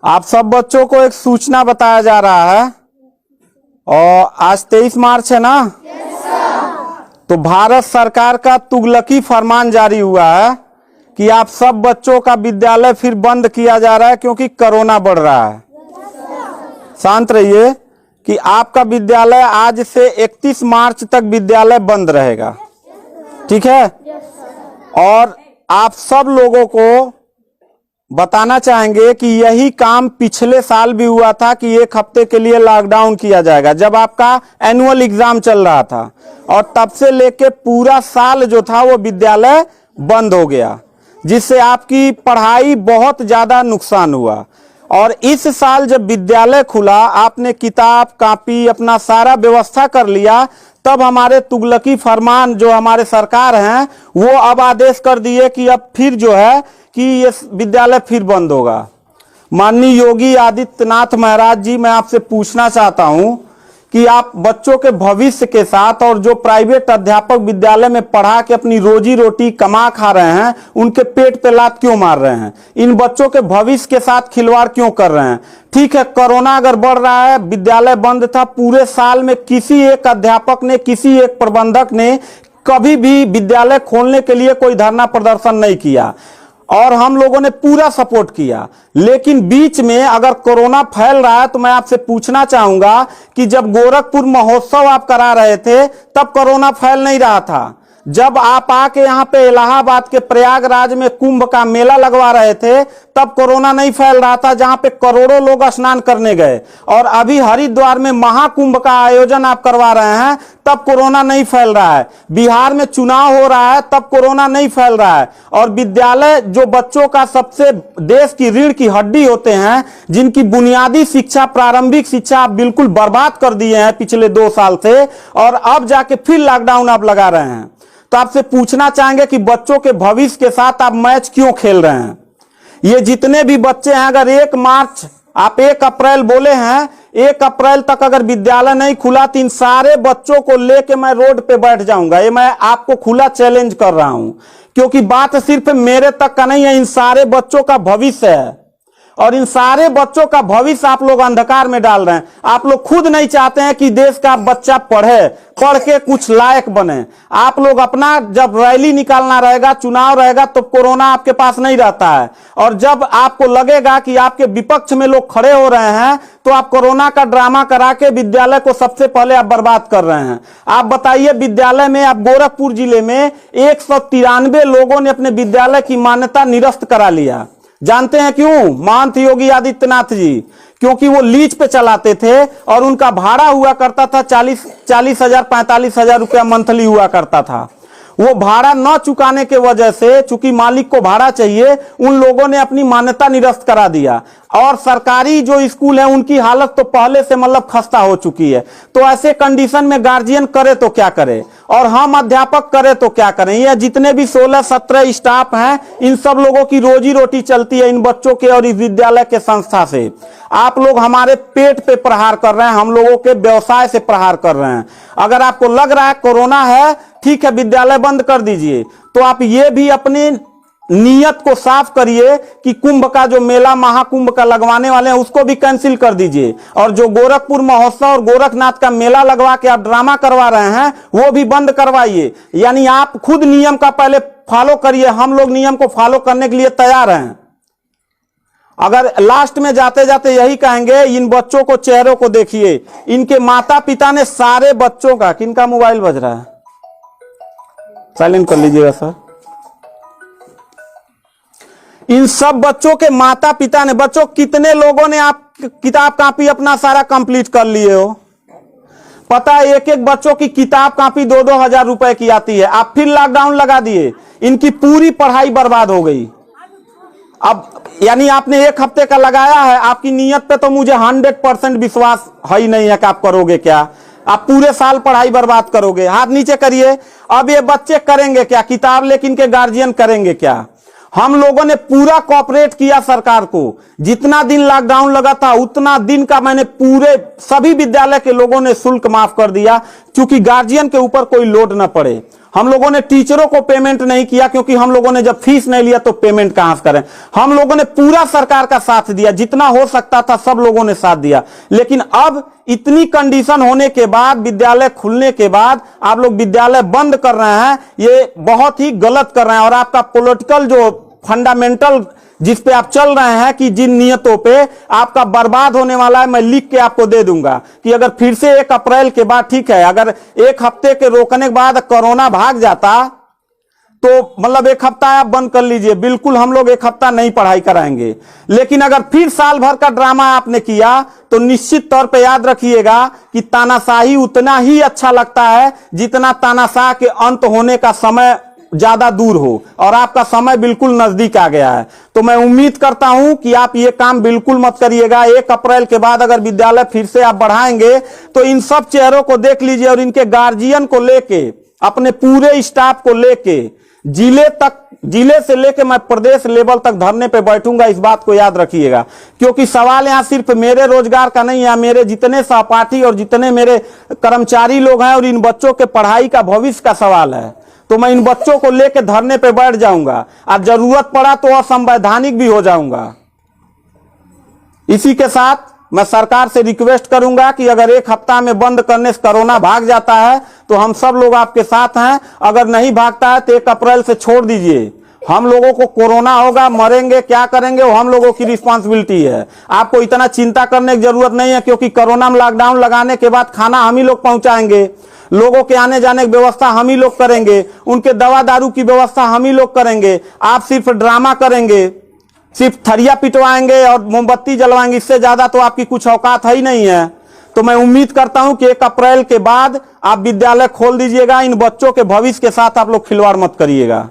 आप सब बच्चों को एक सूचना बताया जा रहा है और आज 23 मार्च है ना। तो भारत सरकार का तुगलकी फरमान जारी हुआ है कि आप सब बच्चों का विद्यालय फिर बंद किया जा रहा है क्योंकि कोरोना बढ़ रहा है। शांत रहिए कि आपका विद्यालय आज से 31 मार्च तक विद्यालय बंद रहेगा, ठीक है। और आप सब लोगों को बताना चाहेंगे कि यही काम पिछले साल भी हुआ था कि एक हफ्ते के लिए लॉकडाउन किया जाएगा जब आपका एनुअल एग्जाम चल रहा था, और तब से लेके पूरा साल जो था वो विद्यालय बंद हो गया, जिससे आपकी पढ़ाई बहुत ज्यादा नुकसान हुआ। और इस साल जब विद्यालय खुला, आपने किताब कॉपी अपना सारा व्यवस्था कर लिया, तब हमारे तुगलकी फरमान जो हमारे सरकार हैं वो अब आदेश कर दिए कि अब फिर जो है कि ये विद्यालय फिर बंद होगा। माननीय योगी आदित्यनाथ महाराज जी, मैं आपसे पूछना चाहता हूं कि आप बच्चों के भविष्य के साथ और जो प्राइवेट अध्यापक विद्यालय में पढ़ा के अपनी रोजी रोटी कमा खा रहे हैं, उनके पेट पे लात क्यों मार रहे हैं? इन बच्चों के भविष्य के साथ खिलवाड़ क्यों कर रहे हैं? ठीक है, कोरोना अगर बढ़ रहा है, विद्यालय बंद था, पूरे साल में किसी एक अध्यापक ने, किसी एक प्रबंधक ने कभी भी विद्यालय खोलने के लिए कोई धरना प्रदर्शन नहीं किया और हम लोगों ने पूरा सपोर्ट किया। लेकिन बीच में अगर कोरोना फैल रहा है तो मैं आपसे पूछना चाहूंगा कि जब गोरखपुर महोत्सव आप करा रहे थे तब कोरोना फैल नहीं रहा था। जब आप आके यहाँ पे इलाहाबाद के प्रयागराज में कुंभ का मेला लगवा रहे थे तब कोरोना नहीं फैल रहा था, जहां पे करोड़ों लोग स्नान करने गए। और अभी हरिद्वार में महाकुंभ का आयोजन आप करवा रहे हैं तब कोरोना नहीं फैल रहा है। बिहार में चुनाव हो रहा है तब कोरोना नहीं फैल रहा है। और विद्यालय जो बच्चों का सबसे देश की रीढ़ की हड्डी होते हैं, जिनकी बुनियादी शिक्षा, प्रारंभिक शिक्षा आप बिल्कुल बर्बाद कर दिए हैं पिछले 2 साल से, और अब जाके फिर लॉकडाउन आप लगा रहे हैं। तो आपसे पूछना चाहेंगे कि बच्चों के भविष्य के साथ आप मैच क्यों खेल रहे हैं? ये जितने भी बच्चे हैं, अगर 1 मार्च आप 1 अप्रैल बोले हैं, 1 अप्रैल तक अगर विद्यालय नहीं खुला तो इन सारे बच्चों को लेके मैं रोड पे बैठ जाऊंगा। ये मैं आपको खुला चैलेंज कर रहा हूं, क्योंकि बात सिर्फ मेरे तक का नहीं है, इन सारे बच्चों का भविष्य है। और इन सारे बच्चों का भविष्य आप लोग अंधकार में डाल रहे हैं। आप लोग खुद नहीं चाहते हैं कि देश का बच्चा पढ़े, पढ़ के कुछ लायक बने। आप लोग अपना, जब रैली निकालना रहेगा, चुनाव रहेगा, तो कोरोना आपके पास नहीं रहता है। और जब आपको लगेगा कि आपके विपक्ष में लोग खड़े हो रहे हैं तो आप कोरोना का ड्रामा करा के विद्यालय को सबसे पहले आप बर्बाद कर रहे हैं। आप बताइए, विद्यालय में, आप गोरखपुर जिले में 193 लोगों ने अपने विद्यालय की मान्यता निरस्त करा लिया। जानते हैं क्यों? महंत योगी आदित्यनाथ जी, क्योंकि वो लीज पे चलाते थे और उनका भाड़ा हुआ करता था 40,000 45,000 रुपया मंथली हुआ करता था। वो भाड़ा न चुकाने के वजह से, चूंकि मालिक को भाड़ा चाहिए, उन लोगों ने अपनी मान्यता निरस्त करा दिया। और सरकारी जो स्कूल है उनकी हालत तो पहले से मतलब खस्ता हो चुकी है। तो ऐसे कंडीशन में गार्जियन करे तो क्या करे, और हम अध्यापक करे तो क्या करें? ये जितने भी 16-17 स्टाफ हैं, इन सब लोगों की रोजी रोटी चलती है इन बच्चों के और इस विद्यालय के संस्था से। आप लोग हमारे पेट पे प्रहार कर रहे हैं, हम लोगों के व्यवसाय से प्रहार कर रहे हैं। अगर आपको लग रहा है कोरोना है, ठीक है, विद्यालय बंद कर दीजिए, तो आप ये भी अपनी नियत को साफ करिए कि कुंभ का जो मेला, महाकुंभ का लगवाने वाले हैं, उसको भी कैंसिल कर दीजिए। और जो गोरखपुर महोत्सव और गोरखनाथ का मेला लगवा के आप ड्रामा करवा रहे हैं, वो भी बंद करवाइए। यानी आप खुद नियम का पहले फॉलो करिए, हम लोग नियम को फॉलो करने के लिए तैयार हैं। अगर लास्ट में जाते जाते यही कहेंगे, इन बच्चों को, चेहरों को देखिए, इनके माता पिता ने सारे बच्चों का, किनका मोबाइल बज रहा है, साइलेंट कर लीजिएगा सर। इन सब बच्चों के माता पिता ने, बच्चों कितने लोगों ने आप किताब कॉपी अपना सारा कंप्लीट कर लिए हो? पता है, एक एक बच्चों की किताब कॉपी 2-2 हजार रुपए की आती है। आप फिर लॉकडाउन लगा दिए, इनकी पूरी पढ़ाई बर्बाद हो गई। अब यानी आपने 1 हफ्ते का लगाया है, आपकी नीयत पे तो मुझे 100% विश्वास है ही नहीं है कि आप करोगे क्या। आप पूरे साल पढ़ाई बर्बाद करोगे। हाथ नीचे करिए। अब ये बच्चे करेंगे क्या? किताब लेकिन इनके गार्जियन करेंगे क्या? हम लोगों ने पूरा कोऑपरेट किया सरकार को। जितना दिन लॉकडाउन लगा था उतना दिन का मैंने पूरे सभी विद्यालय के लोगों ने शुल्क माफ कर दिया, क्योंकि गार्जियन के ऊपर कोई लोड ना पड़े। हम लोगों ने टीचरों को पेमेंट नहीं किया, क्योंकि हम लोगों ने जब फीस नहीं लिया तो पेमेंट कहां से करें। हम लोगों ने पूरा सरकार का साथ दिया, जितना हो सकता था सब लोगों ने साथ दिया। लेकिन अब इतनी कंडीशन होने के बाद, विद्यालय खुलने के बाद आप लोग विद्यालय बंद कर रहे हैं, ये बहुत ही गलत कर रहे हैं। और आपका पॉलिटिकल जो फंडामेंटल जिस पे आप चल रहे हैं कि जिन नियतों पे आपका बर्बाद होने वाला है, मैं लिख के आपको दे दूंगा कि अगर फिर से 1 अप्रैल के बाद, ठीक है, अगर 1 हफ्ते के रोकने के बाद कोरोना भाग जाता तो मतलब 1 हफ्ता आप बंद कर लीजिए, बिल्कुल हम लोग 1 हफ्ता नहीं पढ़ाई कराएंगे। लेकिन अगर फिर साल भर का ड्रामा आपने किया तो निश्चित तौर पे याद रखिएगा कि तानाशाही उतना ही अच्छा लगता है जितना तानाशाह के अंत होने का समय ज्यादा दूर हो, और आपका समय बिल्कुल नजदीक आ गया है। तो मैं उम्मीद करता हूं कि आप ये काम बिल्कुल मत करिएगा। 1 अप्रैल के बाद अगर विद्यालय फिर से आप बढ़ाएंगे तो इन सब चेहरों को देख लीजिए, और इनके गार्जियन को लेके, अपने पूरे स्टाफ को लेके, जिले से लेके मैं प्रदेश लेवल तक धरने पे बैठूंगा। इस बात को याद रखिएगा, क्योंकि सवाल यहां सिर्फ मेरे रोजगार का नहीं है, मेरे जितने सहपाठी और जितने मेरे कर्मचारी लोग हैं और इन बच्चों के पढ़ाई का भविष्य का सवाल है। तो मैं इन बच्चों को लेकर धरने पे बैठ जाऊंगा, और जरूरत पड़ा तो असंवैधानिक भी हो जाऊंगा। इसी के साथ मैं सरकार से रिक्वेस्ट करूंगा कि अगर 1 हफ्ता में बंद करने से कोरोना भाग जाता है तो हम सब लोग आपके साथ हैं। अगर नहीं भागता है तो 1 अप्रैल से छोड़ दीजिए। हम लोगों को कोरोना होगा, मरेंगे, क्या करेंगे वो हम लोगों की रिस्पांसिबिलिटी है। आपको इतना चिंता करने की जरूरत नहीं है, क्योंकि कोरोना में लॉकडाउन लगाने के बाद खाना हम ही लोग पहुंचाएंगे, लोगों के आने जाने की व्यवस्था हम ही लोग करेंगे, उनके दवा दारू की व्यवस्था हम ही लोग करेंगे। आप सिर्फ ड्रामा करेंगे, सिर्फ थरिया पिटवाएंगे और मोमबत्ती जलवाएंगे, इससे ज्यादा तो आपकी कुछ औकात है ही नहीं है। तो मैं उम्मीद करता हूं कि 1 अप्रैल के बाद आप विद्यालय खोल दीजिएगा। इन बच्चों के भविष्य के साथ आप लोग खिलवाड़ मत करिएगा।